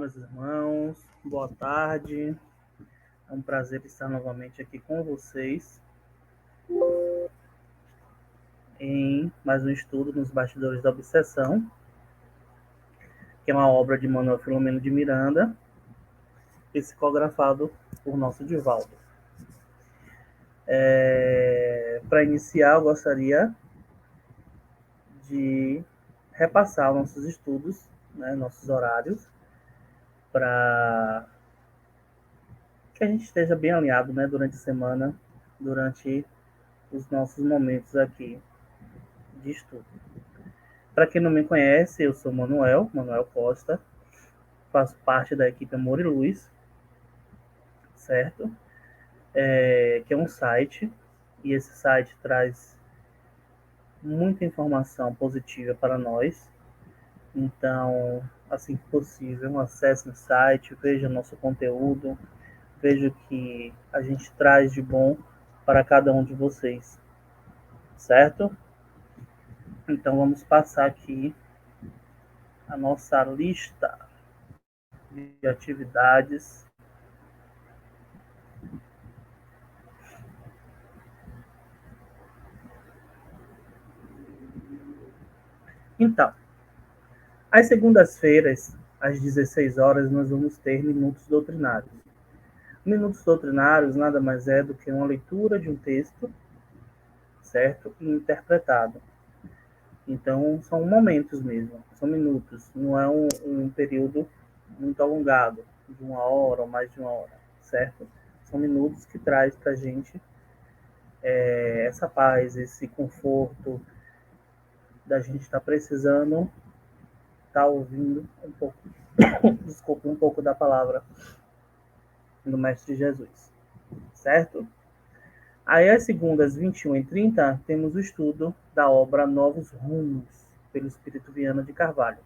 meus irmãos. Boa tarde. É um prazer estar novamente aqui com vocês em mais um estudo nos Bastidores da Obsessão, que é uma obra de Manuel Filomeno de Miranda, psicografado por nosso Divaldo. Para iniciar, eu gostaria de repassar nossos estudos, nossos horários, para que a gente esteja bem alinhado, durante a semana, durante os nossos momentos aqui de estudo. Para quem não me conhece, eu sou Manuel Costa, faço parte da equipe Amor e Luz, certo? Que é um site, e esse site traz muita informação positiva para nós. Então, assim que possível, acesse o site, veja nosso conteúdo, veja o que a gente traz de bom para cada um de vocês, certo? Então, vamos passar aqui a nossa lista de atividades. Então, às segundas-feiras, às 16 horas, nós vamos ter Minutos Doutrinários. Minutos Doutrinários nada mais é do que uma leitura de um texto, certo? E interpretado. Então, são momentos mesmo, são minutos, não é um período muito alongado, de 1 hora ou mais de 1 hora, certo? São minutos que traz para a gente essa paz, esse conforto da gente estar precisando, estar ouvindo um pouco, desculpa, um pouco da palavra do Mestre Jesus, certo? Aí, às segundas, 21h30, temos o estudo da obra Novos Rumos, pelo Espírito Viana de Carvalho.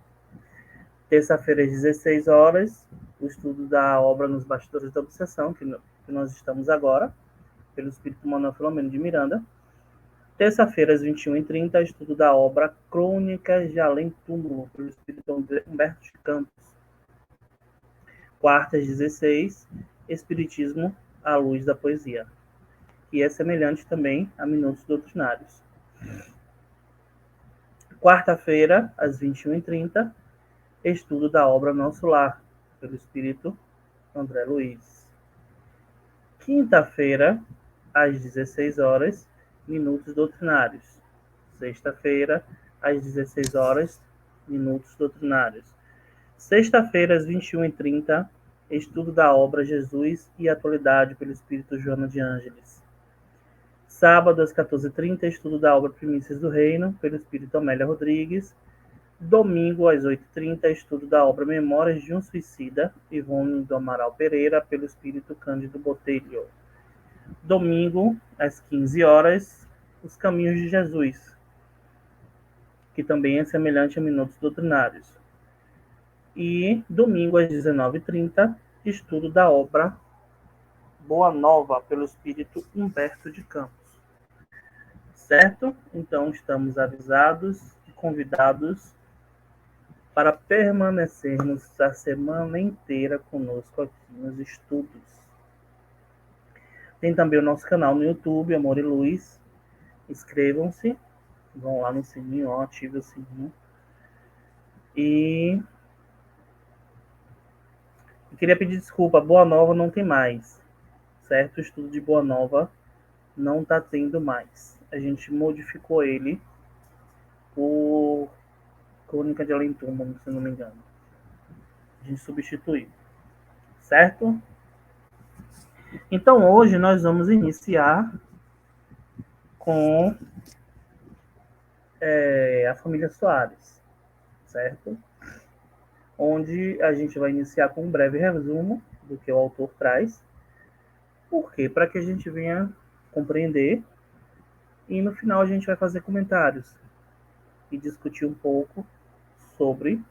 Terça-feira, às 16 horas, o estudo da obra Nos Bastidores da Obsessão, que nós estamos agora, pelo Espírito Manuel Filomeno de Miranda. Terça-feira, às 21h30, estudo da obra Crônicas de Além Túmulo, pelo Espírito Humberto de Campos. Quarta, às 16, Espiritismo à Luz da Poesia, que é semelhante também a Minutos Doutrinários. Quarta-feira, às 21h30, estudo da obra Nosso Lar, pelo Espírito André Luiz. Quinta-feira, às 16 horas, Minutos Doutrinários. Sexta-feira, às 16 horas, Minutos Doutrinários. Sexta-feira, às 21h30, estudo da obra Jesus e Atualidade, pelo Espírito Joana de Ângeles. Sábado, às 14h30, estudo da obra Primícias do Reino, pelo Espírito Amélia Rodrigues. Domingo, às 8h30, estudo da obra Memórias de um Suicida, Ivone do Amaral Pereira, pelo Espírito Cândido Botelho. Domingo, às 15 horas, Os Caminhos de Jesus, que também é semelhante a Minutos Doutrinários. E domingo, às 19h30, estudo da obra Boa Nova, pelo Espírito Humberto de Campos. Certo? Então, estamos avisados e convidados para permanecermos a semana inteira conosco aqui nos estudos. Tem também o nosso canal no YouTube, Amor e Luz. Inscrevam-se, vão lá no sininho, ativem o sininho. E eu queria pedir desculpa, Boa Nova não tem mais, certo? O estudo de Boa Nova não está tendo mais. A gente modificou ele por Crônica de Além Túmulo, se não me engano. A gente substituiu, certo? Então, hoje nós vamos iniciar com a família Soares, certo? Onde a gente vai iniciar com um breve resumo do que o autor traz. Por quê? Para que a gente venha compreender e no final a gente vai fazer comentários e discutir um pouco sobre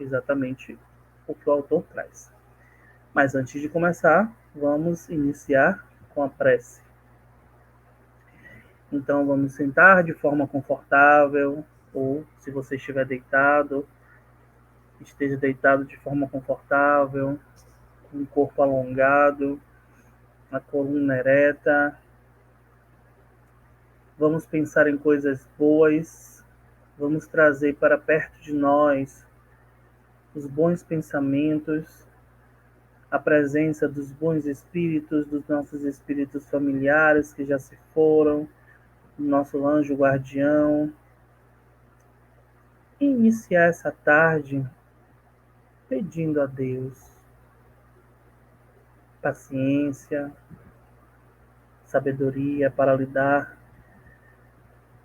exatamente o que o autor traz. Mas antes de começar, vamos iniciar com a prece. Então vamos sentar de forma confortável, ou se você estiver deitado, esteja deitado de forma confortável, com o corpo alongado, a coluna ereta. Vamos pensar em coisas boas, vamos trazer para perto de nós os bons pensamentos, a presença dos bons espíritos, dos nossos espíritos familiares que já se foram, do nosso anjo guardião. E iniciar essa tarde pedindo a Deus paciência, sabedoria para lidar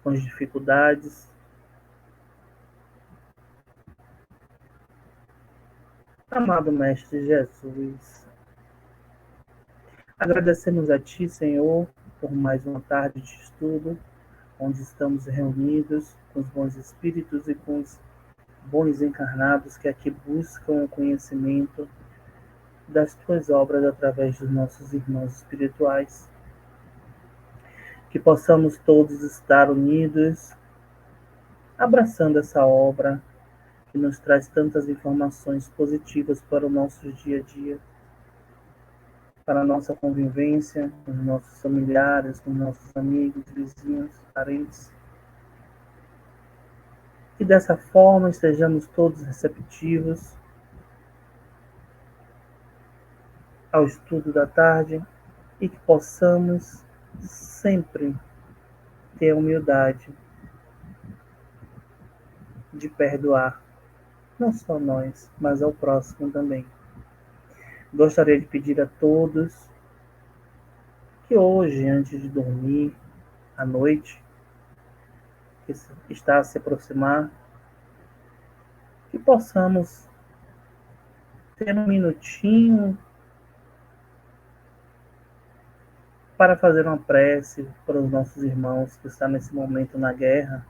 com as dificuldades. Amado Mestre Jesus, agradecemos a Ti, Senhor, por mais uma tarde de estudo, onde estamos reunidos com os bons espíritos e com os bons encarnados que aqui buscam o conhecimento das Tuas obras através dos nossos irmãos espirituais. Que possamos todos estar unidos, abraçando essa obra que nos traz tantas informações positivas para o nosso dia a dia, para a nossa convivência com os nossos familiares, com os nossos amigos, vizinhos, parentes. Que dessa forma estejamos todos receptivos ao estudo da tarde e que possamos sempre ter a humildade de perdoar, não só nós, mas ao próximo também. Gostaria de pedir a todos que hoje, antes de dormir, à noite, que está a se aproximar, que possamos ter um minutinho para fazer uma prece para os nossos irmãos que estão nesse momento na guerra,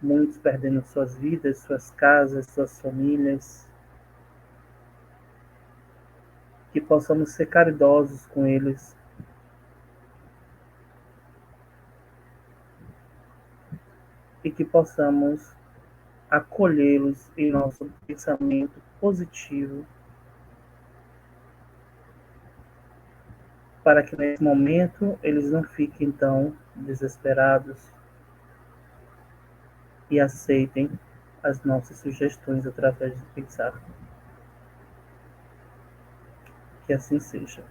muitos perdendo suas vidas, suas casas, suas famílias, que possamos ser caridosos com eles, e que possamos acolhê-los em nosso pensamento positivo, para que nesse momento eles não fiquem tão desesperados e aceitem as nossas sugestões através de pensar. Que assim seja.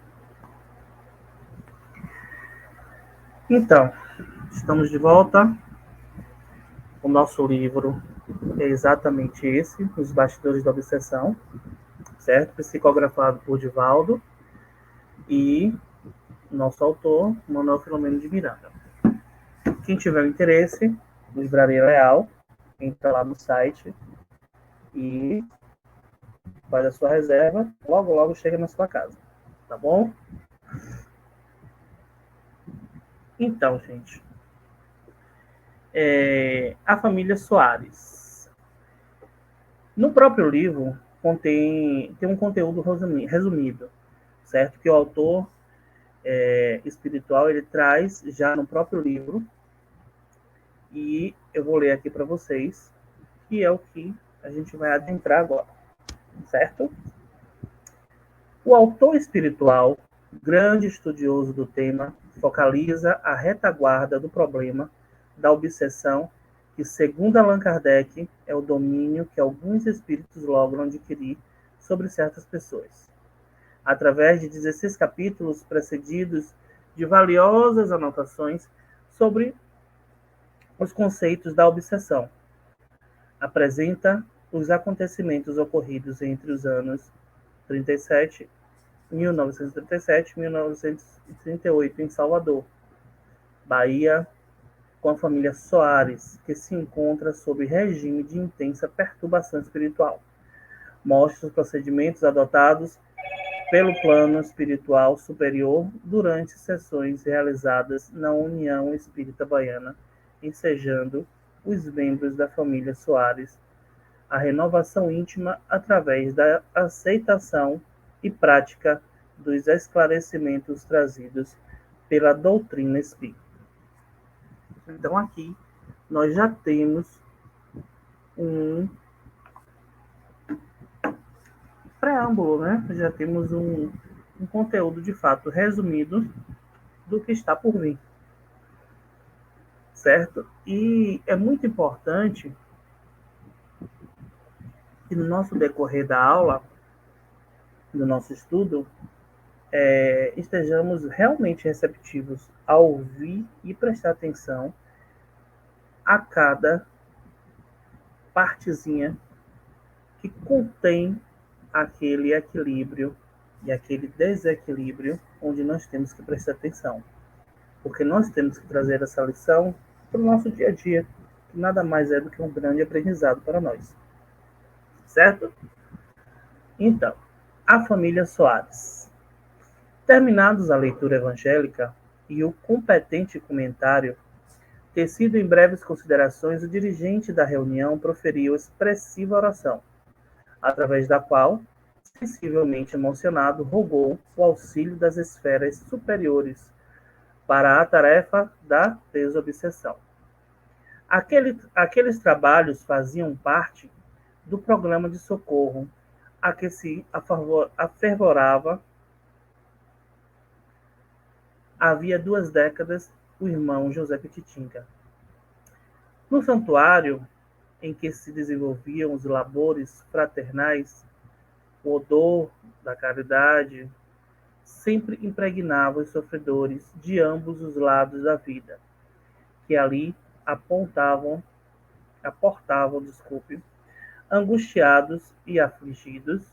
Então, estamos de volta. O nosso livro é exatamente esse, Os Bastidores da Obsessão, certo? Psicografado por Divaldo e nosso autor, Manuel Filomeno de Miranda. Quem tiver interesse, Livraria Leal, entra lá no site e faz a sua reserva, logo, logo chega na sua casa, tá bom? Então, gente, a família Soares. No próprio livro, tem um conteúdo resumido, certo? Que o autor espiritual, ele traz já no próprio livro, e eu vou ler aqui para vocês, que é o que a gente vai adentrar agora, certo? O autor espiritual, grande estudioso do tema, focaliza a retaguarda do problema da obsessão, que, segundo Allan Kardec, é o domínio que alguns espíritos logram adquirir sobre certas pessoas, através de 16 capítulos precedidos de valiosas anotações sobre os conceitos da obsessão. Apresenta os acontecimentos ocorridos entre os anos 1937 e 1938 em Salvador, Bahia, com a família Soares, que se encontra sob regime de intensa perturbação espiritual. Mostra os procedimentos adotados pelo plano espiritual superior durante sessões realizadas na União Espírita Baiana, ensejando os membros da família Soares a renovação íntima através da aceitação e prática dos esclarecimentos trazidos pela doutrina espírita. Então, aqui nós já temos um preâmbulo, né? Já temos um conteúdo de fato resumido do que está por vir, certo? E é muito importante que no nosso decorrer da aula, do nosso estudo, estejamos realmente receptivos a ouvir e prestar atenção a cada partezinha que contém aquele equilíbrio e aquele desequilíbrio onde nós temos que prestar atenção. Porque nós temos que trazer essa lição para o nosso dia a dia, que nada mais é do que um grande aprendizado para nós. Certo? Então, a família Soares. Terminados a leitura evangélica e o competente comentário, tecido em breves considerações, o dirigente da reunião proferiu expressiva oração, através da qual, sensivelmente emocionado, rogou o auxílio das esferas superiores para a tarefa da desobsessão. Aqueles trabalhos faziam parte do programa de socorro a que se afervorava havia 2 décadas o irmão José Pititinga. No santuário em que se desenvolviam os labores fraternais, o odor da caridade sempre impregnava os sofredores de ambos os lados da vida, que ali aportavam, angustiados e afligidos.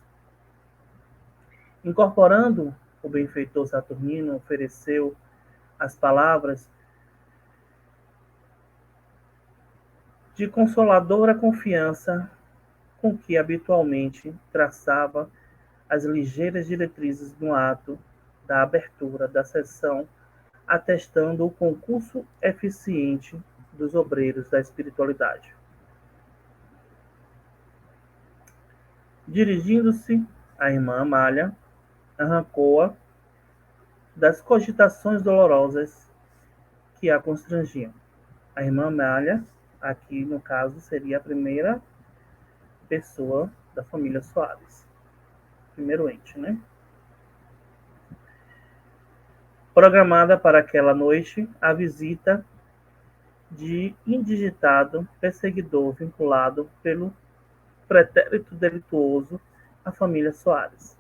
Incorporando, o benfeitor Saturnino ofereceu as palavras de consoladora confiança com que habitualmente traçava as ligeiras diretrizes no ato da abertura da sessão, atestando o concurso eficiente dos obreiros da espiritualidade. Dirigindo-se à irmã Amália, arrancou-a das cogitações dolorosas que a constrangiam. A irmã Amália, aqui no caso, seria a primeira pessoa da família Soares. Primeiro ente, né? Programada para aquela noite a visita de indigitado perseguidor vinculado pelo pretérito delituoso à família Soares,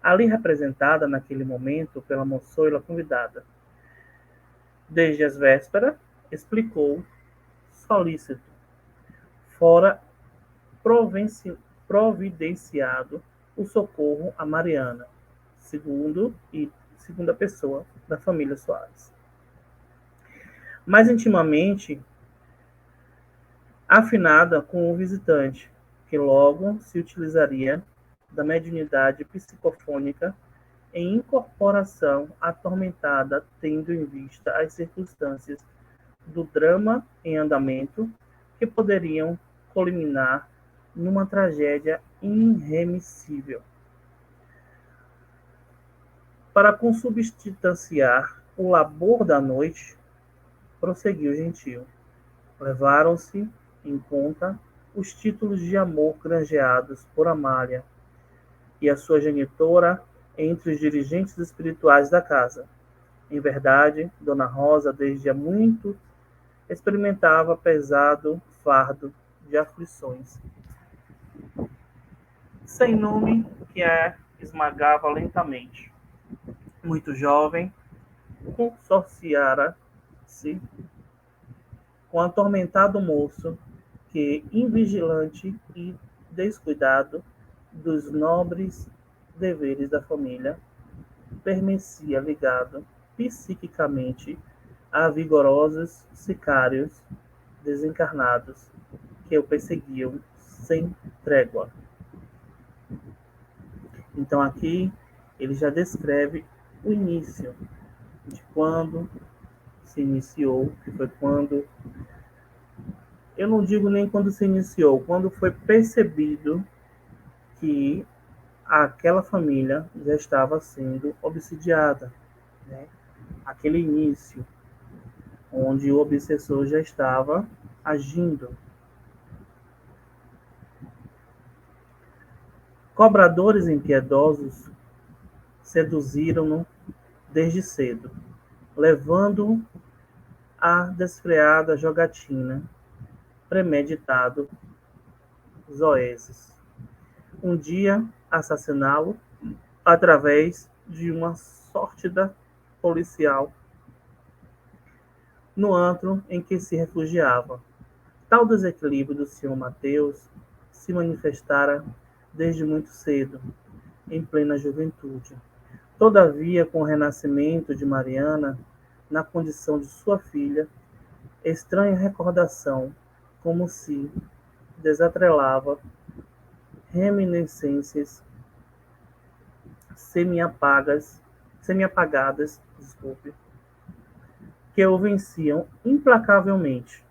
ali representada naquele momento pela moçoila convidada. Desde as vésperas, explicou, solícito, fora providenciado o socorro a Mariana, segunda pessoa da família Soares. Mais intimamente afinada com o visitante, que logo se utilizaria da mediunidade psicofônica em incorporação atormentada, tendo em vista as circunstâncias do drama em andamento que poderiam culminar numa tragédia irremissível. Para consubstanciar o labor da noite, prosseguiu gentil. Levaram-se em conta os títulos de amor granjeados por Amália e a sua genitora entre os dirigentes espirituais da casa. Em verdade, Dona Rosa, desde há muito, experimentava pesado fardo de aflições, sem nome, que a esmagava lentamente. Muito jovem, consorciara-se com atormentado moço que, invigilante e descuidado dos nobres deveres da família, permanecia ligado psiquicamente a vigorosos sicários desencarnados que o perseguiam sem trégua. Então aqui ele já descreve o início de quando se iniciou, que foi quando, eu não digo nem quando se iniciou, quando foi percebido que aquela família já estava sendo obsidiada, né? Aquele início, onde o obsessor já estava agindo. Cobradores impiedosos seduziram-no desde cedo, levando-o à desfreada jogatina, premeditado Zoeses. Um dia assassiná-lo através de uma sórtida policial no antro em que se refugiava. Tal desequilíbrio do Sr. Mateus se manifestara desde muito cedo, em plena juventude. Todavia, com o renascimento de Mariana, na condição de sua filha, estranha recordação, como se desatrelava, reminiscências semi-apagadas, desculpe, que o venciam implacavelmente,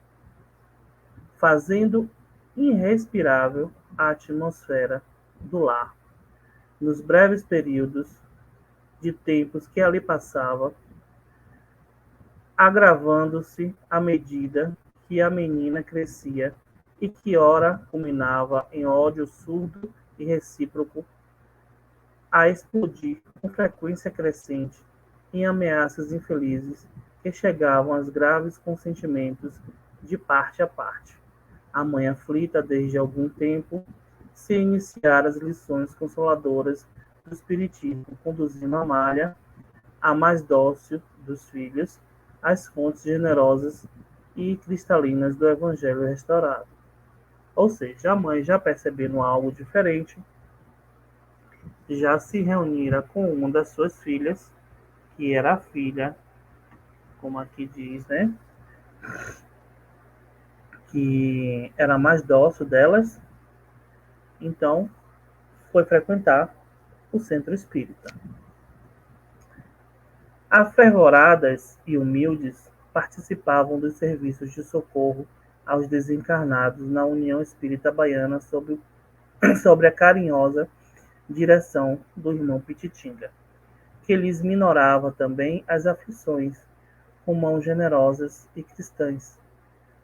fazendo irrespirável a atmosfera do lar. Nos breves períodos de tempos que ali passava, agravando-se à medida que a menina crescia e que ora culminava em ódio surdo e recíproco, a explodir com frequência crescente em ameaças infelizes que chegavam aos graves consentimentos de parte a parte. A mãe aflita desde algum tempo se iniciara as lições consoladoras do Espiritismo, conduzindo Amália, a mais dócil dos filhos, às fontes generosas e cristalinas do Evangelho restaurado. Ou seja, a mãe, já percebendo algo diferente, já se reunira com uma das suas filhas, que era a filha, como aqui diz, né? Que era a mais dócil delas, então foi frequentar o centro espírita. Afervoradas e humildes, participavam dos serviços de socorro aos desencarnados na União Espírita Baiana sobre a carinhosa direção do irmão Pititinga, que lhes minorava também as aflições com mãos generosas e cristãs.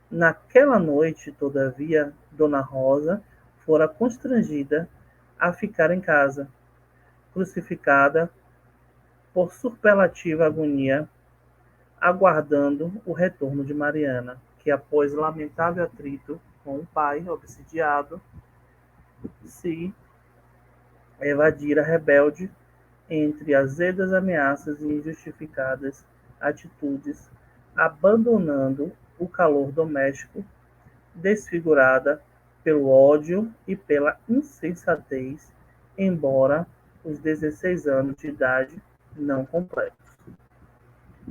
Naquela noite, todavia, Dona Rosa fora constrangida a ficar em casa, crucificada por superlativa agonia, aguardando o retorno de Mariana, que após lamentável atrito com o pai obsidiado, se evadira rebelde entre azedas ameaças e injustificadas atitudes, abandonando o calor doméstico, desfigurada pelo ódio e pela insensatez, embora os 16 anos de idade não completos.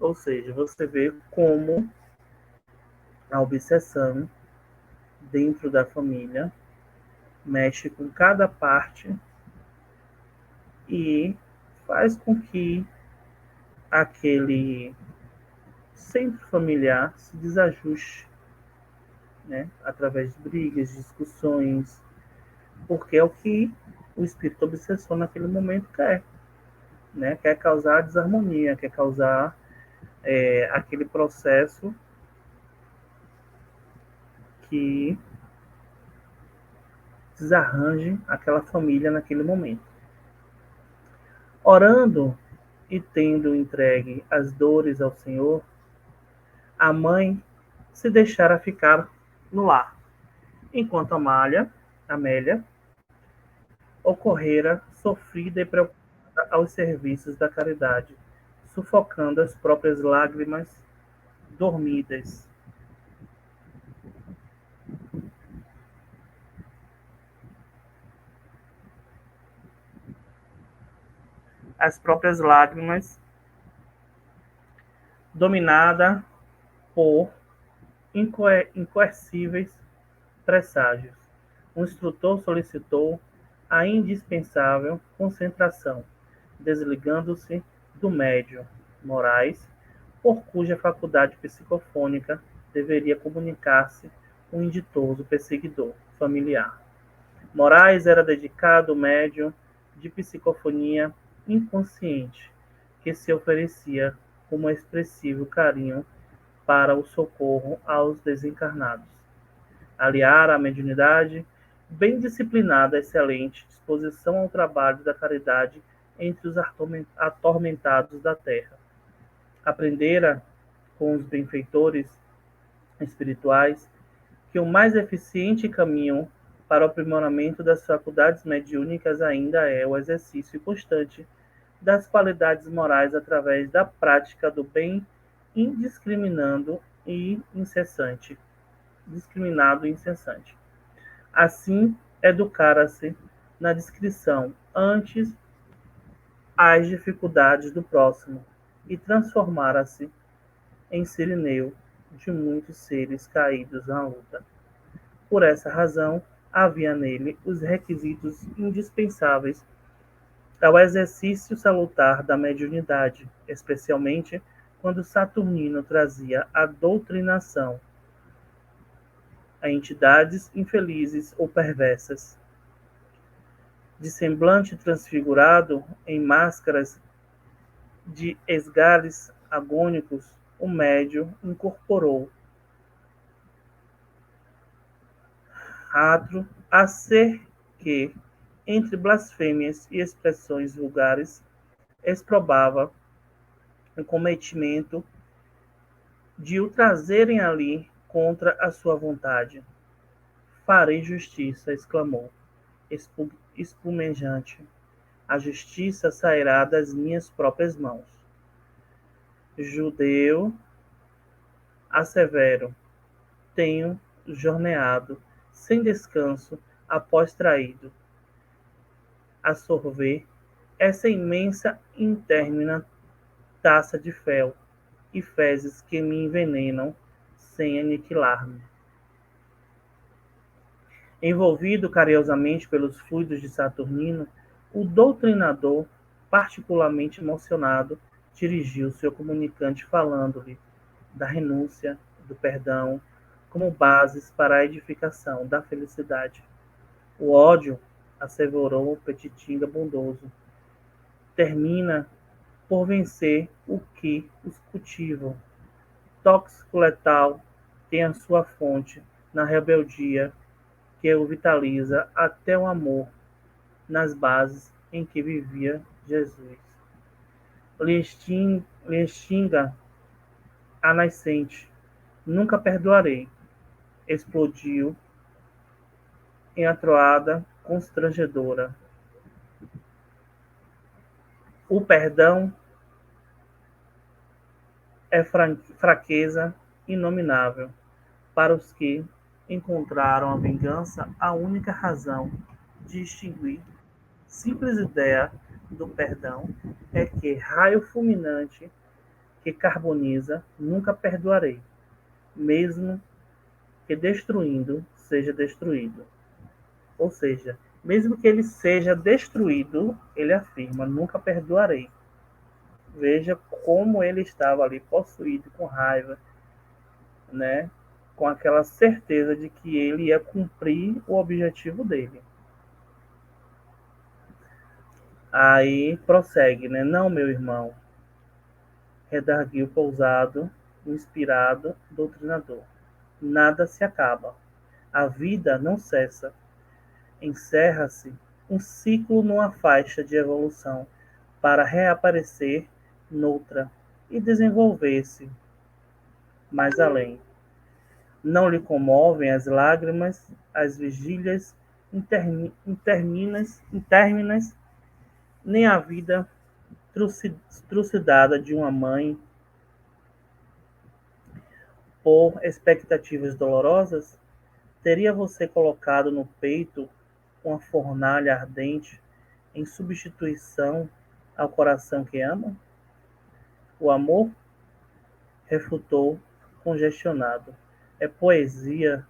Ou seja, você vê como a obsessão dentro da família mexe com cada parte e faz com que aquele centro familiar se desajuste, né? Através de brigas, discussões, porque é o que o espírito obsessor naquele momento quer, né? Quer causar desarmonia, quer causar aquele processo que desarranje aquela família naquele momento. Orando e tendo entregue as dores ao Senhor, a mãe se deixara ficar no lar, enquanto Amélia, ocorrera sofrida e preocupada aos serviços da caridade, sufocando as próprias lágrimas dormidas. As próprias lágrimas, dominada por incoercíveis presságios. O instrutor solicitou a indispensável concentração, desligando-se do médium Moraes, por cuja faculdade psicofônica deveria comunicar-se o inditoso perseguidor familiar. Moraes era dedicado médium de psicofonia inconsciente, que se oferecia com expressivo carinho para o socorro aos desencarnados. Aliar a mediunidade bem disciplinada, excelente disposição ao trabalho da caridade entre os atormentados da terra. Aprendera com os benfeitores espirituais que o mais eficiente caminho para o aprimoramento das faculdades mediúnicas ainda é o exercício constante das qualidades morais através da prática do bem indiscriminado e incessante. Discriminado e incessante. Assim, educara-se na discrição antes as dificuldades do próximo e transformara-se em sirineu de muitos seres caídos na luta. Por essa razão, havia nele os requisitos indispensáveis ao exercício salutar da mediunidade, especialmente quando Saturnino trazia a doutrinação a entidades infelizes ou perversas. De semblante transfigurado em máscaras de esgales agônicos, o médium incorporou atro a ser que, entre blasfêmias e expressões vulgares, exprobava o cometimento de o trazerem ali contra a sua vontade. Farei justiça, exclamou, espumejante. A justiça sairá das minhas próprias mãos. Judeu, assevero, tenho jorneado, sem descanso, após traído, a sorver essa imensa intermina taça de fel e fezes que me envenenam sem aniquilar-me. Envolvido carinhosamente pelos fluidos de Saturnino, o doutrinador, particularmente emocionado, dirigiu-se ao comunicante falando-lhe da renúncia, do perdão, como bases para a edificação da felicidade. O ódio, asseverou o Petitinga bondoso, termina por vencer o que os cultivam. Tóxico letal tem a sua fonte na rebeldia que o vitaliza até o amor nas bases em que vivia Jesus. Lhe extinga a nascente, nunca perdoarei. Explodiu em atroada constrangedora. O perdão é fraqueza inominável para os que encontraram a vingança a única razão de extinguir. Simples ideia do perdão é que raio fulminante que carboniza nunca perdoarei, mesmo que destruindo seja destruído. Ou seja, mesmo que ele seja destruído, ele afirma, nunca perdoarei. Veja como ele estava ali possuído com raiva, né? Com aquela certeza de que ele ia cumprir o objetivo dele. Aí prossegue, né? Não, meu irmão, redarguiu pousado, inspirado, doutrinador. Nada se acaba. A vida não cessa. Encerra-se um ciclo numa faixa de evolução para reaparecer noutra e desenvolver-se mais além. Não lhe comovem as lágrimas, as vigílias interminas, nem a vida trucidada de uma mãe por expectativas dolorosas? Teria você colocado no peito uma fornalha ardente em substituição ao coração que ama? O amor? Refutou, congestionado. É poesia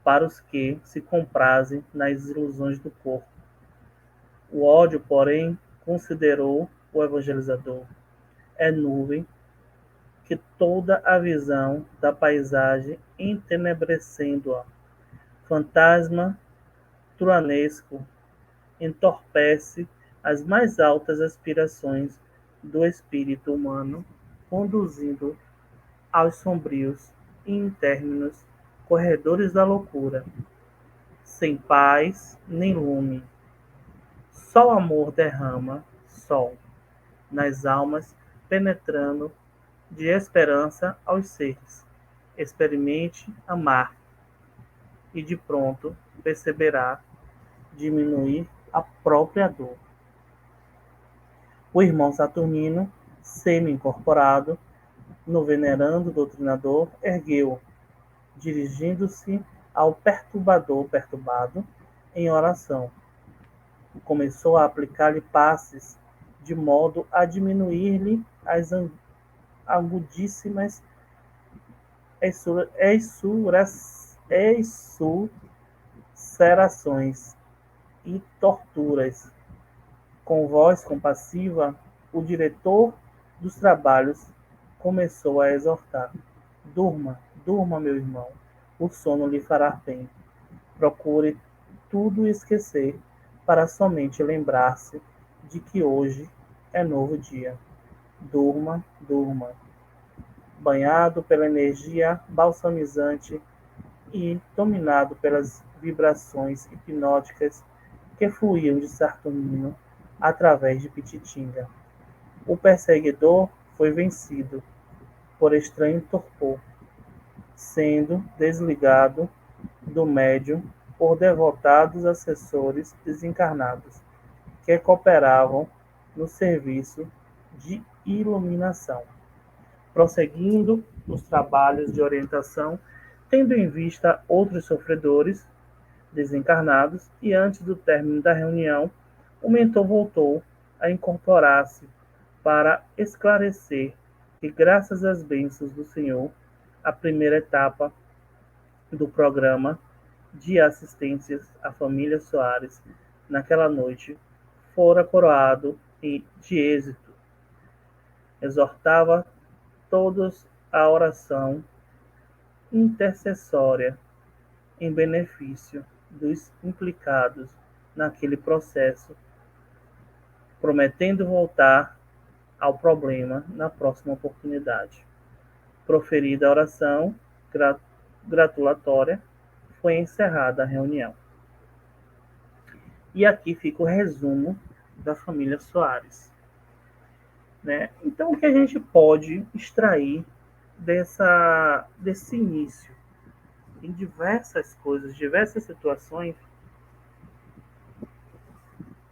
para os que se comprazem nas ilusões do corpo. O ódio, porém, considerou o evangelizador, é nuvem que toda a visão da paisagem entenebrecendo-a. Fantasma truanesco entorpece as mais altas aspirações do espírito humano, conduzindo aos sombrios e interminos corredores da loucura. sem paz nem lume. Só o amor derrama sol nas almas, penetrando de esperança aos seres. Experimente amar e de pronto perceberá diminuir a própria dor. O irmão Saturnino, semi-incorporado, no venerando doutrinador, ergueu, dirigindo-se ao perturbador perturbado em oração. Começou a aplicar-lhe passes, de modo a diminuir-lhe as agudíssimas exulcerações e torturas. Com voz compassiva, o diretor dos trabalhos começou a exortar: durma, durma, meu irmão, o sono lhe fará bem. Procure tudo esquecer para somente lembrar-se de que hoje é novo dia. Durma, durma. Banhado pela energia balsamizante e dominado pelas vibrações hipnóticas que fluíam de Saturnino através de Pititinga. O perseguidor foi vencido por estranho torpor, sendo desligado do médium por devotados assessores desencarnados que cooperavam no serviço de iluminação, prosseguindo os trabalhos de orientação, tendo em vista outros sofredores desencarnados, e antes do término da reunião, o mentor voltou a incorporar-se para esclarecer que, graças às bênçãos do Senhor, a primeira etapa do programa de assistências à família Soares naquela noite fora coroado de êxito. Exortava todos à oração intercessória em benefício dos implicados naquele processo, prometendo voltar ao problema na próxima oportunidade. Proferida a oração gratulatória, foi encerrada a reunião. E aqui fica o resumo da família Soares. Né? Então, o que a gente pode extrair desse início? Em diversas coisas, diversas situações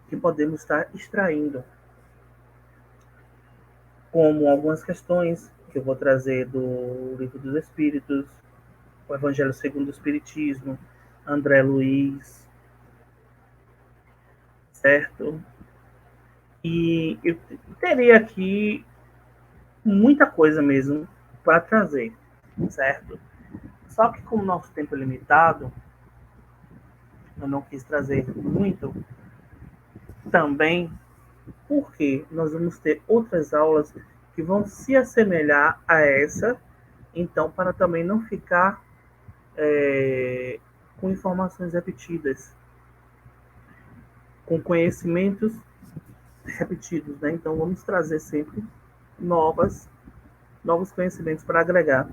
que podemos estar extraindo, como algumas questões que eu vou trazer do Livro dos Espíritos, o Evangelho segundo o Espiritismo, André Luiz, certo? E eu teria aqui muita coisa mesmo para trazer, certo? Só que como nosso tempo é limitado, eu não quis trazer muito também, porque nós vamos ter outras aulas que vão se assemelhar a essa, então para também não ficar com informações repetidas, com conhecimentos repetidos, né? Então vamos trazer sempre novos conhecimentos para agregar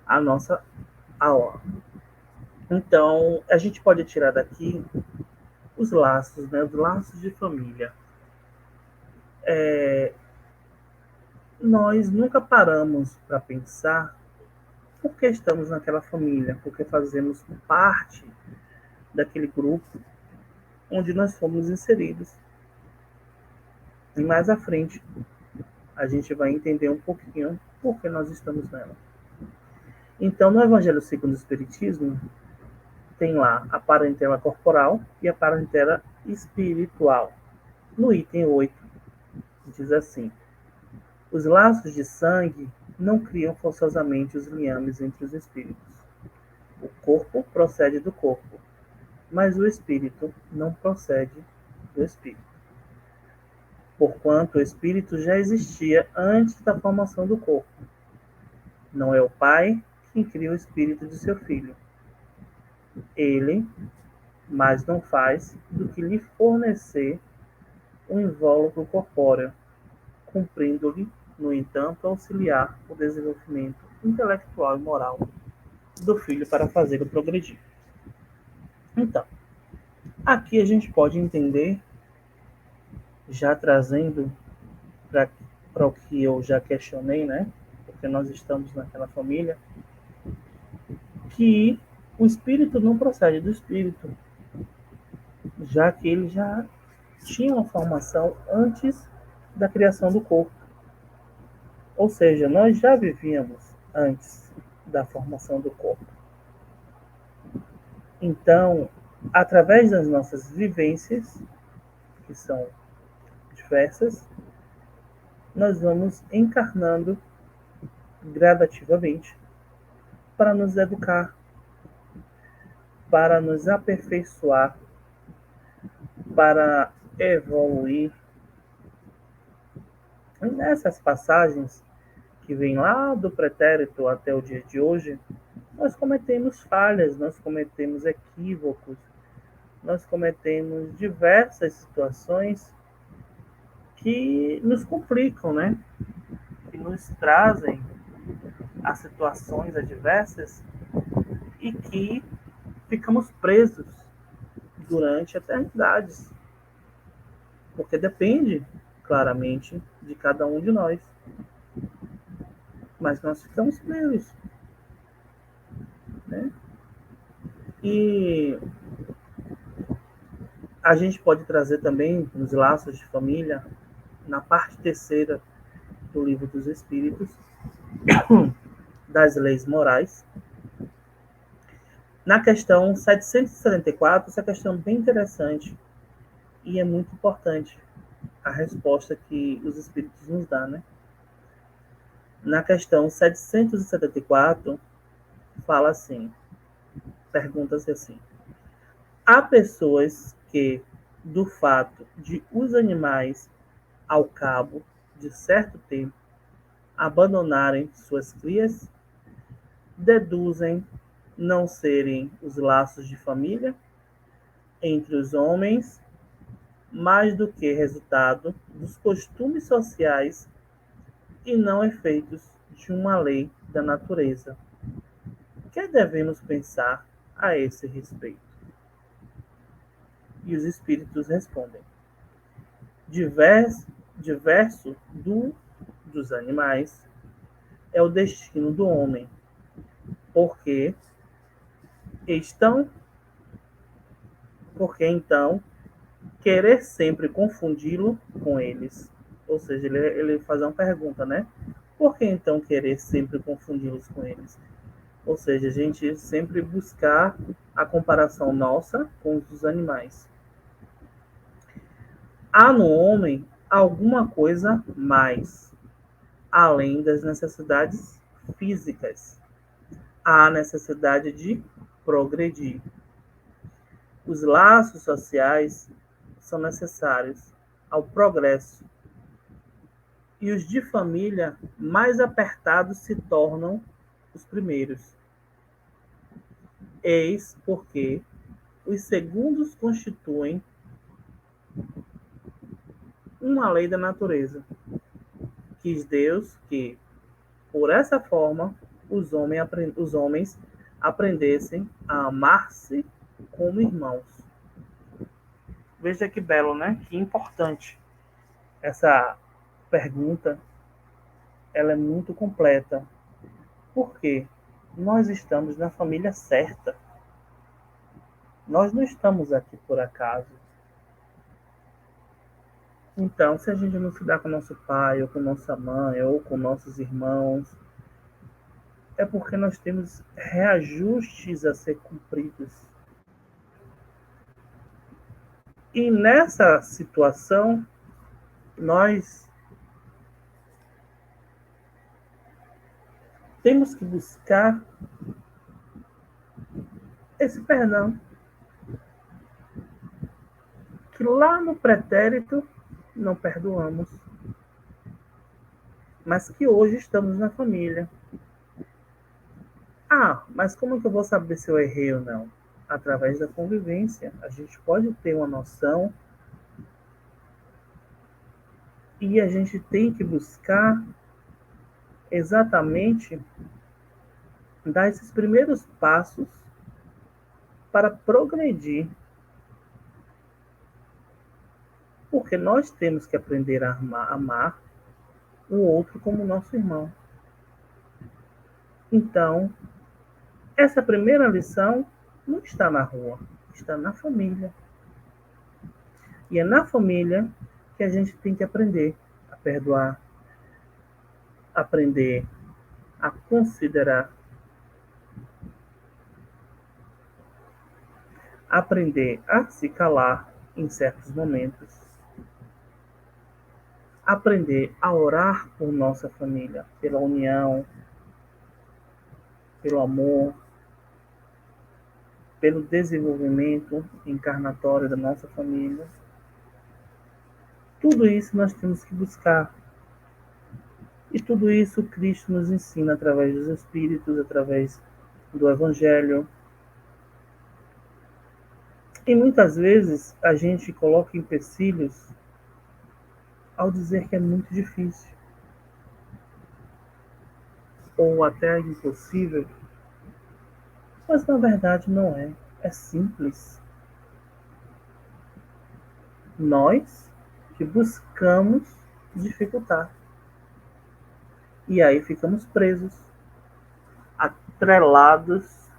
a nossa aula. Então a gente pode tirar daqui os laços, né? Os laços de família. Nós nunca paramos para pensar por que estamos naquela família, porque fazemos parte daquele grupo onde nós fomos inseridos. E mais à frente, a gente vai entender um pouquinho por que nós estamos nela. Então, no Evangelho segundo o Espiritismo, tem lá a parentela corporal e a parentela espiritual. No item 8, diz assim: os laços de sangue não criam forçosamente os liames entre os espíritos. O corpo procede do corpo, mas o espírito não procede do espírito. Porquanto o espírito já existia antes da formação do corpo. Não é o pai quem cria o espírito de seu filho. Ele, mas não faz do que lhe fornecer um invólucro corpóreo, cumprindo-lhe, no entanto, auxiliar o desenvolvimento intelectual e moral do filho para fazê-lo progredir. Então, aqui a gente pode entender, já trazendo para o que eu já questionei, né? Porque nós estamos naquela família, que o espírito não procede do espírito, já que ele já tinha uma formação antes da criação do corpo. Ou seja, nós já vivíamos antes da formação do corpo. Então, através das nossas vivências, que são diversas, nós vamos encarnando gradativamente para nos educar, para nos aperfeiçoar, para evoluir. Nessas passagens que vêm lá do pretérito até o dia de hoje, nós cometemos falhas, nós cometemos equívocos, nós cometemos diversas situações que nos complicam, né? Que nos trazem a situações adversas e que ficamos presos durante eternidades, porque depende claramente de cada um de nós, mas nós ficamos presos, né? E a gente pode trazer também nos laços de família, na parte terceira do Livro dos Espíritos, das leis morais. Na questão 774, essa questão é bem interessante e é muito importante a resposta que os Espíritos nos dão, né? Na questão 774, fala assim, pergunta-se assim: há pessoas que, do fato de os animais, ao cabo de certo tempo, abandonarem suas crias, deduzem não serem os laços de família entre os homens mais do que resultado dos costumes sociais e não efeitos de uma lei da natureza. O que devemos pensar a esse respeito? E os espíritos respondem: diverso dos animais é o destino do homem, porque estão, porque então querer sempre confundi-lo com eles. Ou seja, ele faz uma pergunta, né? Por que então querer sempre confundi-los com eles? Ou seja, a gente sempre buscar a comparação nossa com os dos animais. Há no homem alguma coisa mais, além das necessidades físicas. Há a necessidade de progredir. Os laços sociais são necessários ao progresso. E os de família mais apertados se tornam os primeiros. Eis porque os segundos constituem uma lei da natureza. Quis Deus que, por essa forma, os homens aprendessem a amar-se como irmãos. Veja que belo, né? Que importante. Essa pergunta, ela é muito completa. Por quê? Nós estamos na família certa. Nós não estamos aqui por acaso. Então, se a gente não se dá com nosso pai, ou com nossa mãe, ou com nossos irmãos, é porque nós temos reajustes a ser cumpridos. E nessa situação, nós temos que buscar esse perdão, que lá no pretérito não perdoamos, mas que hoje estamos na família. Ah, mas como que eu vou saber se eu errei ou não? Através da convivência. A gente pode ter uma noção e a gente tem que buscar exatamente dar esses primeiros passos para progredir. Porque nós temos que aprender a amar o outro como nosso irmão. Então, essa primeira lição não está na rua, está na família. E é na família que a gente tem que aprender a perdoar, aprender a considerar, aprender a se calar em certos momentos, aprender a orar por nossa família, pela união, pelo amor, pelo desenvolvimento encarnatório da nossa família. Tudo isso nós temos que buscar. E tudo isso Cristo nos ensina através dos Espíritos, através do Evangelho. E muitas vezes a gente coloca empecilhos ao dizer que é muito difícil, ou até impossível, mas na verdade não é. É simples. Nós que buscamos dificultar. E aí ficamos presos, atrelados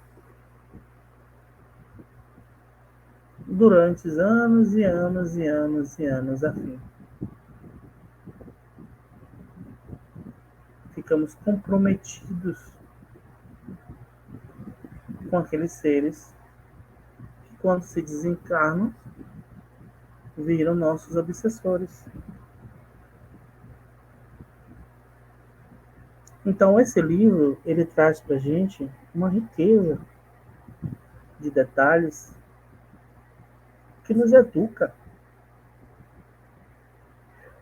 durante anos e anos e anos e anos a fim. Ficamos comprometidos com aqueles seres que, quando se desencarnam, viram nossos obsessores. Então, esse livro, ele traz para a gente uma riqueza de detalhes que nos educa.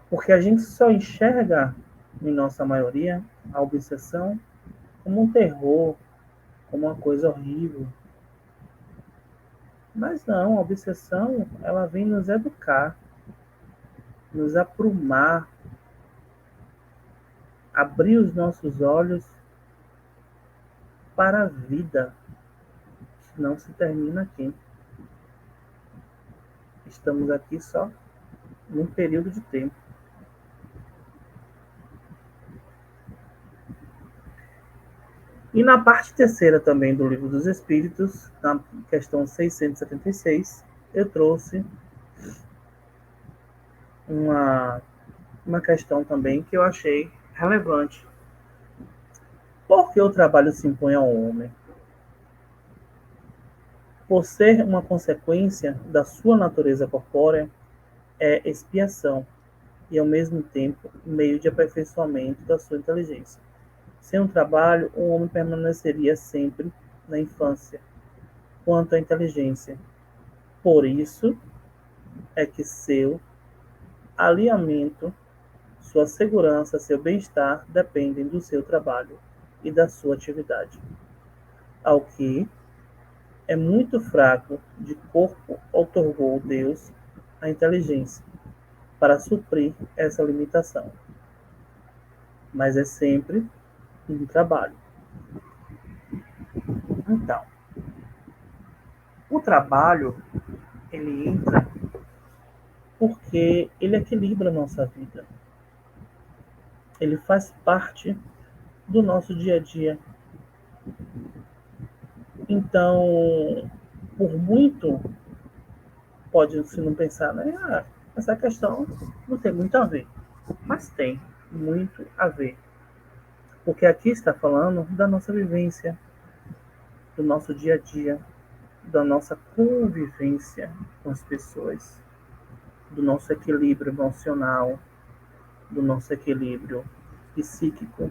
Porque a gente só enxerga, em nossa maioria, a obsessão como um terror, como uma coisa horrível. Mas não, a obsessão, ela vem nos educar, nos aprumar, abrir os nossos olhos para a vida, que não se termina aqui. Estamos aqui só num período de tempo. E na parte terceira também do Livro dos Espíritos, na questão 676, eu trouxe uma questão também que eu achei relevante. Por que o trabalho se impõe ao homem? Por ser uma consequência da sua natureza corpórea, é expiação e, ao mesmo tempo, meio de aperfeiçoamento da sua inteligência. Sem um trabalho, o homem permaneceria sempre na infância, quanto à inteligência. Por isso é que seu alinhamento, sua segurança, seu bem-estar dependem do seu trabalho e da sua atividade. Ao que é muito fraco de corpo, outorgou Deus a inteligência para suprir essa limitação. Mas é sempre um trabalho. Então, o trabalho, ele entra porque ele equilibra a nossa vida. Ele faz parte do nosso dia a dia. Então, por muito, pode-se não pensar, né? Essa questão não tem muito a ver. Mas tem muito a ver. Porque aqui está falando da nossa vivência, do nosso dia a dia, da nossa convivência com as pessoas, do nosso equilíbrio emocional, do nosso equilíbrio psíquico.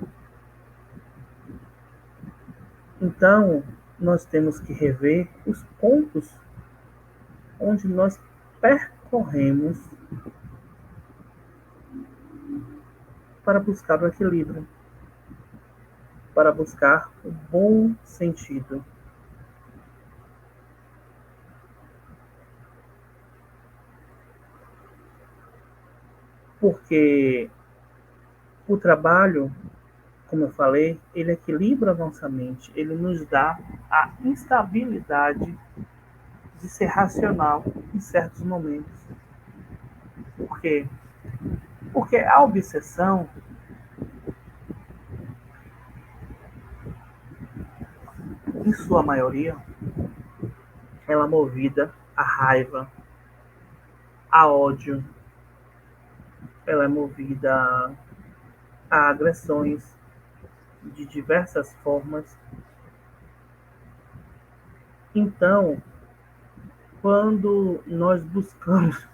Então, nós temos que rever os pontos onde nós percorremos para buscar o equilíbrio, para buscar o bom sentido. Porque o trabalho, como eu falei, ele equilibra a nossa mente, ele nos dá a estabilidade de ser racional em certos momentos. Por quê? Porque a obsessão, em sua maioria, ela é movida a raiva, a ódio, ela é movida a agressões de diversas formas. Então, quando nós buscamos,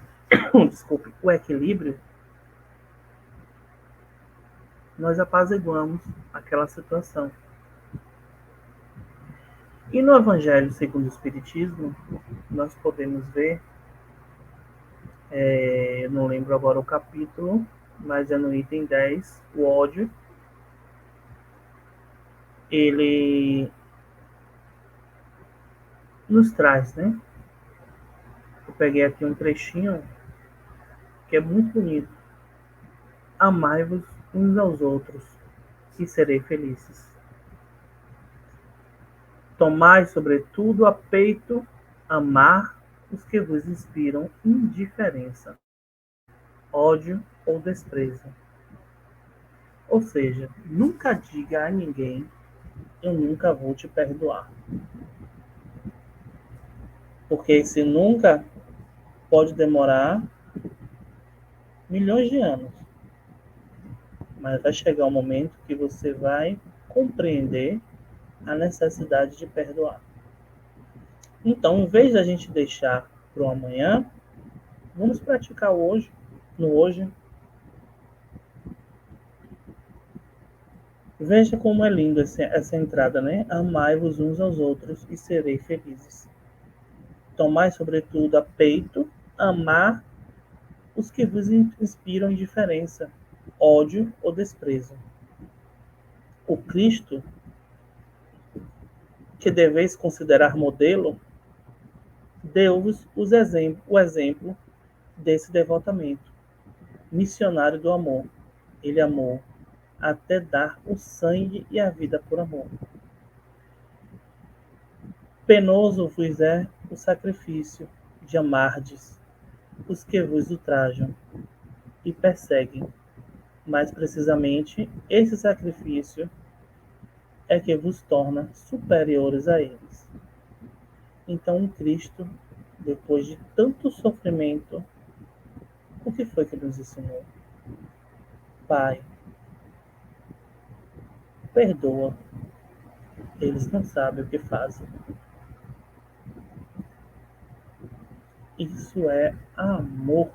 desculpe, o equilíbrio, nós apaziguamos aquela situação. E no Evangelho segundo o Espiritismo, nós podemos ver, eu não lembro agora o capítulo, mas é no item 10, o ódio, ele nos traz, né? Eu peguei aqui um trechinho que é muito bonito. Amai-vos uns aos outros e serei felizes. Tomai, sobretudo, a peito amar os que vos inspiram indiferença, ódio ou desprezo. Ou seja, nunca diga a ninguém, eu nunca vou te perdoar. Porque esse nunca pode demorar milhões de anos. Mas vai chegar um momento que você vai compreender a necessidade de perdoar. Então, em vez da gente deixar para o amanhã, vamos praticar hoje, no hoje. Veja como é lindo essa entrada, né? Amai-vos uns aos outros e serei felizes. Tomai, sobretudo, a peito, amar os que vos inspiram indiferença, ódio ou desprezo. O Cristo, que deveis considerar modelo, deu-vos o exemplo desse devotamento. Missionário do amor. Ele amou até dar o sangue e a vida por amor. Penoso vos é o sacrifício de amardes os que vos ultrajam e perseguem. Mais precisamente, esse sacrifício é que vos torna superiores a eles. Então, Cristo, depois de tanto sofrimento, o que foi que nos ensinou? Pai, perdoa, eles não sabem o que fazem. Isso é amor.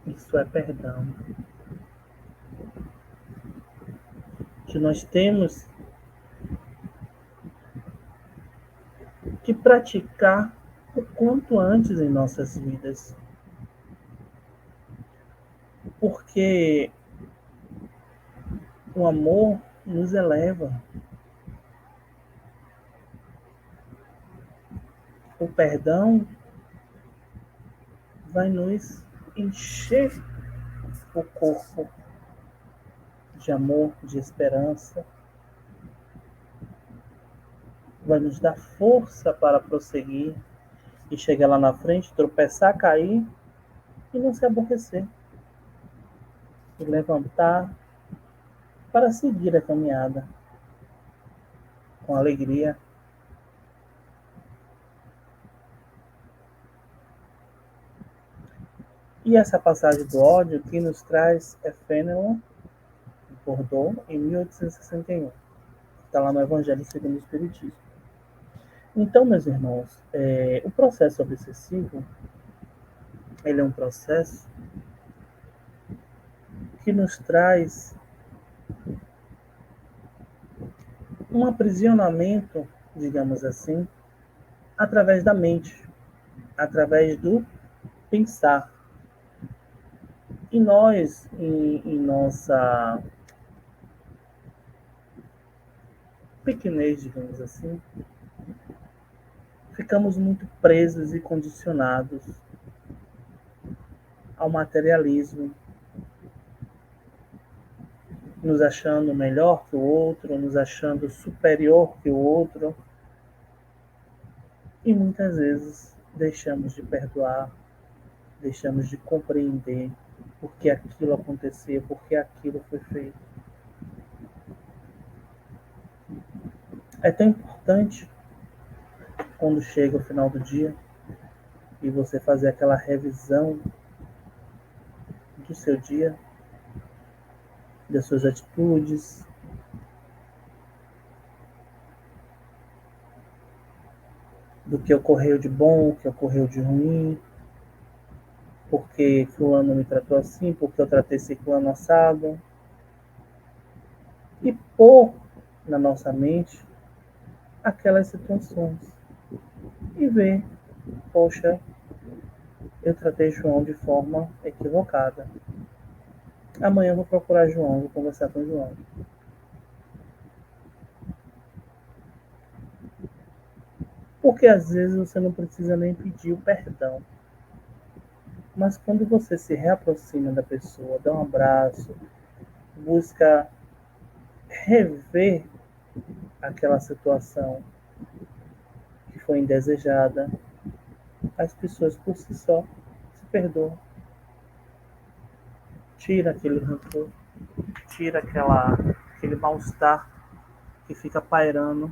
Isso é perdão. Que nós temos que praticar o quanto antes em nossas vidas. Porque o amor nos eleva. O perdão vai nos encher o corpo de amor, de esperança, vai nos dar força para prosseguir e chegar lá na frente, tropeçar, cair e não se aborrecer. E levantar para seguir a caminhada com alegria. E essa passagem do ódio que nos traz é Fenelon, Bordeaux, em 1861. Está lá no Evangelho segundo o Espiritismo. Então, meus irmãos, o processo obsessivo, ele é um processo que nos traz um aprisionamento, digamos assim, através da mente, através do pensar. E nós, em nossa pequenez, digamos assim, ficamos muito presos e condicionados ao materialismo, nos achando melhor que o outro, nos achando superior que o outro, E muitas vezes deixamos de perdoar, deixamos de compreender por que aquilo aconteceu, por que aquilo foi feito. É tão importante quando chega o final do dia e você fazer aquela revisão do seu dia, das suas atitudes, do que ocorreu de bom, o que ocorreu de ruim, porque fulano me tratou assim, porque eu tratei ciclano assado. E pôr na nossa mente aquelas situações e ver, poxa, eu tratei João de forma equivocada. Amanhã eu vou procurar João, vou conversar com João. Porque às vezes você não precisa nem pedir o perdão. Mas quando você se reaproxima da pessoa, dá um abraço, busca rever aquela situação que foi indesejada, as pessoas por si só se perdoam. Tira aquele rancor, tira aquele mal-estar que fica pairando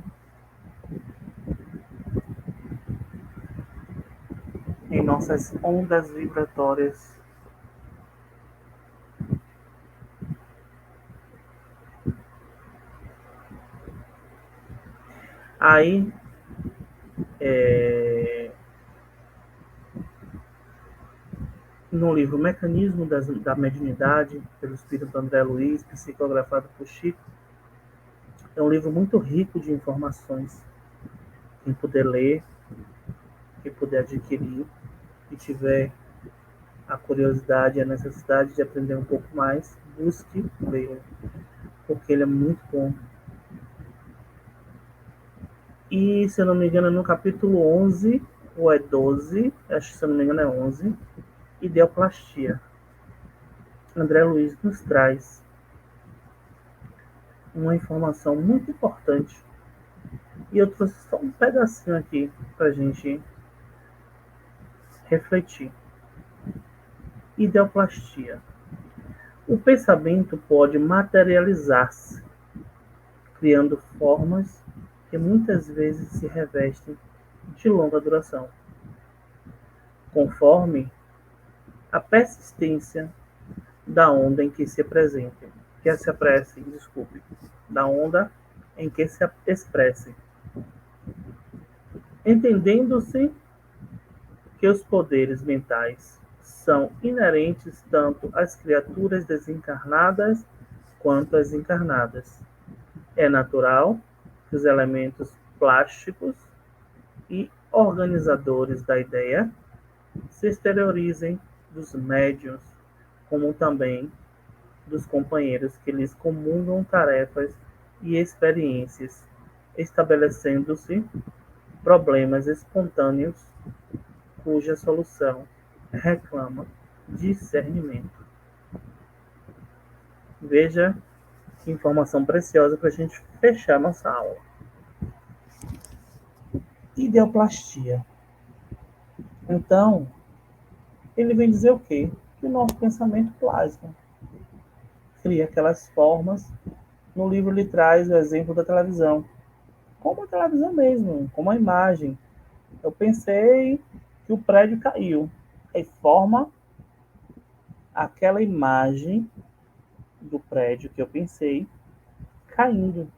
em nossas ondas vibratórias. Aí, no livro Mecanismo da Mediunidade, pelo espírito André Luiz, psicografado por Chico, é um livro muito rico de informações. Quem puder ler, quem puder adquirir, e tiver a curiosidade e a necessidade de aprender um pouco mais, busque ler, porque ele é muito bom. E, se eu não me engano, é no capítulo 11, ou é 12, acho que se eu não me engano é 11, Ideoplastia. André Luiz nos traz uma informação muito importante. E eu trouxe só um pedacinho aqui para a gente refletir. Ideoplastia. O pensamento pode materializar-se, criando formas que muitas vezes se revestem de longa duração, conforme a persistência da onda em que se apresente, da onda em que se expresse, entendendo-se que os poderes mentais são inerentes tanto às criaturas desencarnadas quanto às encarnadas. É natural que os elementos plásticos e organizadores da ideia se exteriorizem dos médiuns, como também dos companheiros que lhes comungam tarefas e experiências, estabelecendo-se problemas espontâneos cuja solução reclama discernimento. Veja que informação preciosa para a gente fechar nossa aula. Ideoplastia. Então, ele vem dizer o quê? Que o nosso pensamento plasma, cria aquelas formas. No livro ele traz o exemplo da televisão, como a televisão mesmo, como a imagem. Eu pensei que o prédio caiu, aí forma aquela imagem do prédio que eu pensei caindo,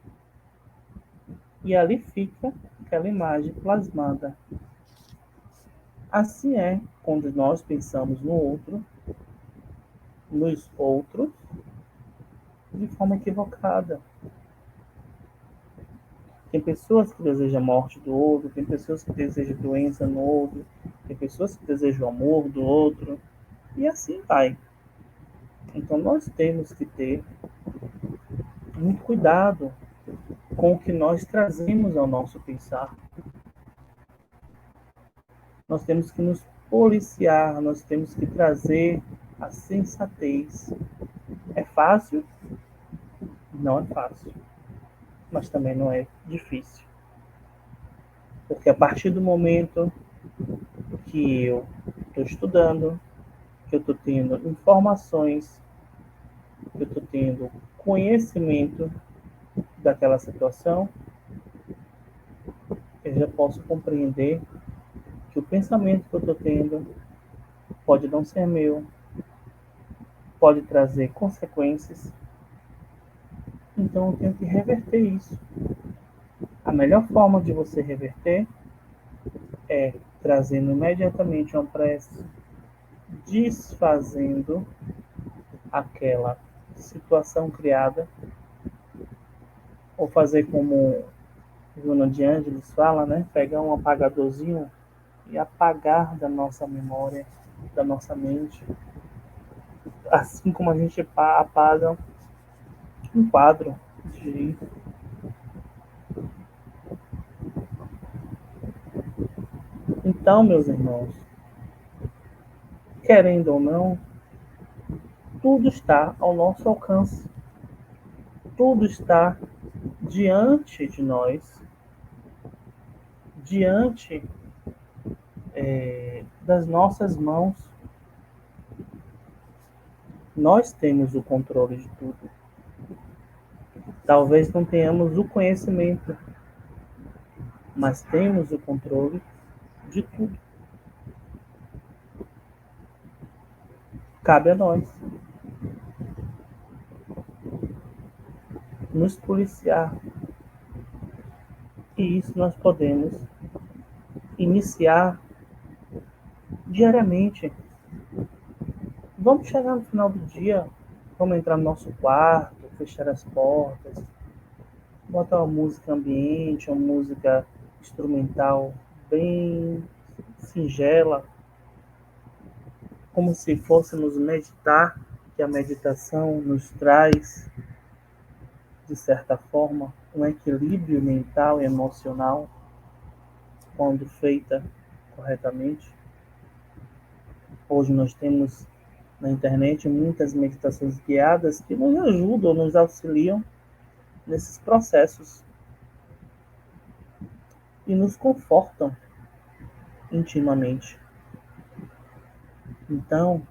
e ali fica aquela imagem plasmada. Assim é quando nós pensamos no outro, nos outros, de forma equivocada. Tem pessoas que desejam a morte do outro, tem pessoas que desejam doença no outro, tem pessoas que desejam o amor do outro, e assim vai. Então nós temos que ter muito cuidado com o que nós trazemos ao nosso pensar. Nós temos que nos policiar, nós temos que trazer a sensatez. É fácil? Não é fácil, mas também não é difícil. Porque a partir do momento que eu estou estudando, que eu estou tendo informações, que eu estou tendo conhecimento daquela situação, eu já posso compreender que o pensamento que eu estou tendo pode não ser meu, pode trazer consequências, então eu tenho que reverter isso. A melhor forma de você reverter é trazendo imediatamente uma prece, desfazendo aquela situação criada, ou fazer como Joana de Ângeles fala, né? Pegar um apagadorzinho e apagar da nossa memória, da nossa mente, assim como a gente apaga um quadro de. Então, meus irmãos, querendo ou não, tudo está ao nosso alcance, tudo está diante de nós, diante das nossas mãos. Nós temos o controle de tudo. Talvez não tenhamos o conhecimento, mas temos o controle de tudo. Cabe a nós nos policiar. E isso nós podemos iniciar diariamente. Vamos chegar no final do dia, vamos entrar no nosso quarto, fechar as portas, botar uma música ambiente, uma música instrumental bem singela, como se fôssemos meditar, que a meditação nos traz, de certa forma, um equilíbrio mental e emocional quando feita corretamente. Hoje nós temos na internet muitas meditações guiadas que nos ajudam, nos auxiliam nesses processos e nos confortam intimamente. Então,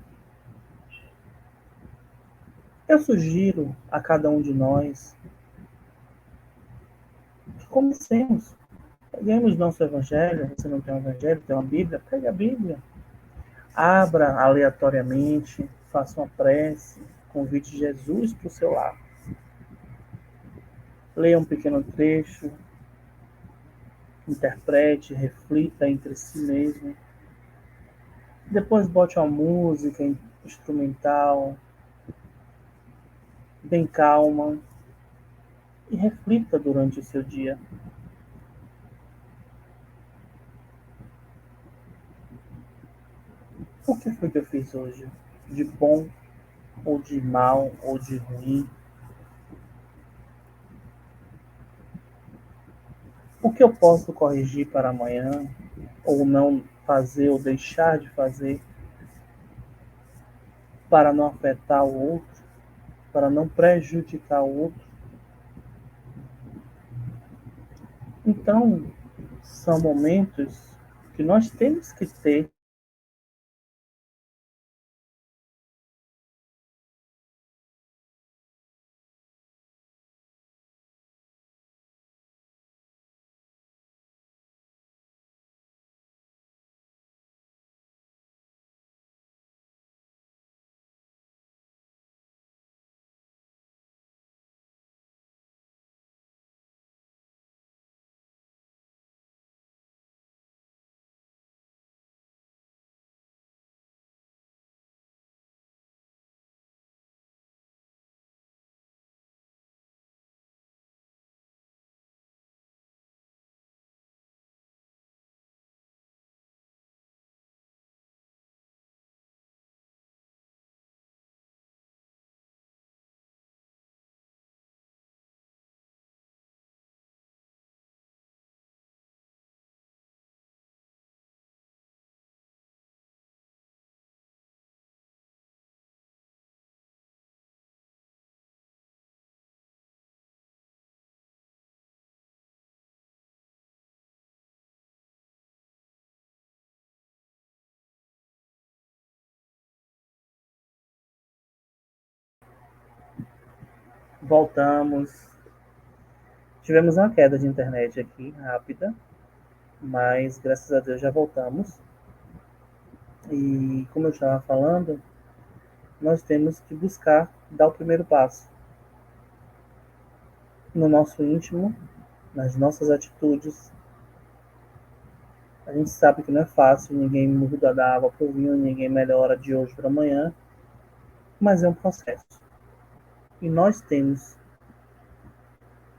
eu sugiro a cada um de nós que comecemos. Peguemos nosso evangelho, você não tem um evangelho, tem uma Bíblia, pegue a Bíblia. Abra aleatoriamente, faça uma prece, convide Jesus para o seu lar. Leia um pequeno trecho, interprete, reflita entre si mesmo. Depois bote uma música instrumental, bem calma, e reflita durante o seu dia. O que foi que eu fiz hoje? De bom, ou de mal, ou de ruim? O que eu posso corrigir para amanhã? Ou não fazer, ou deixar de fazer, para não afetar o outro, para não prejudicar o outro? Então, são momentos que nós temos que ter Voltamos. Tivemos uma queda de internet aqui, rápida, mas graças a Deus já voltamos. E como eu estava falando, nós temos que buscar dar o primeiro passo no nosso íntimo, nas nossas atitudes. A gente sabe que não é fácil, ninguém muda da água para o vinho, ninguém melhora de hoje para amanhã, mas é um processo. E nós temos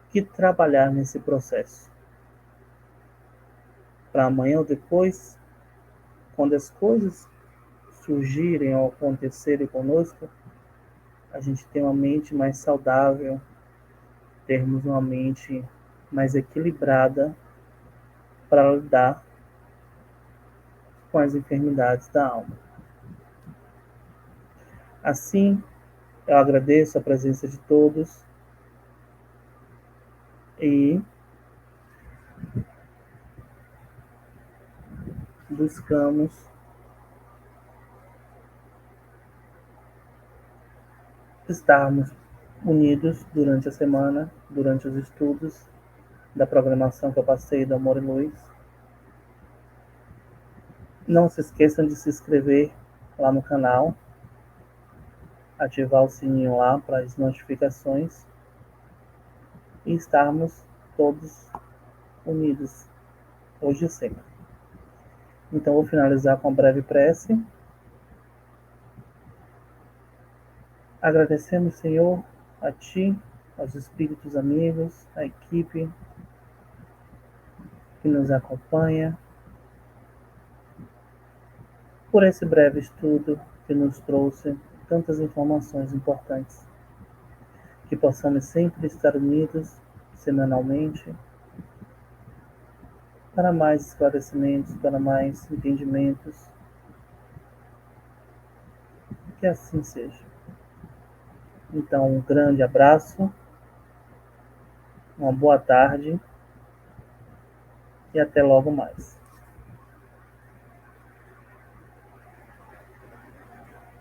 que trabalhar nesse processo. Para amanhã ou depois, quando as coisas surgirem ou acontecerem conosco, a gente tem uma mente mais saudável, termos uma mente mais equilibrada para lidar com as enfermidades da alma. Assim, eu agradeço a presença de todos e buscamos estarmos unidos durante a semana, durante os estudos da programação que eu passei do Amor e Luz. Não se esqueçam de se inscrever lá no canal, ativar o sininho lá para as notificações e estarmos todos unidos, hoje e sempre. Então, vou finalizar com uma breve prece. Agradecemos, Senhor, a Ti, aos espíritos amigos, à equipe que nos acompanha, por esse breve estudo que nos trouxe tantas informações importantes. Que possamos sempre estar unidos, semanalmente, para mais esclarecimentos, para mais entendimentos. Que assim seja. Então, um grande abraço, uma boa tarde e até logo mais.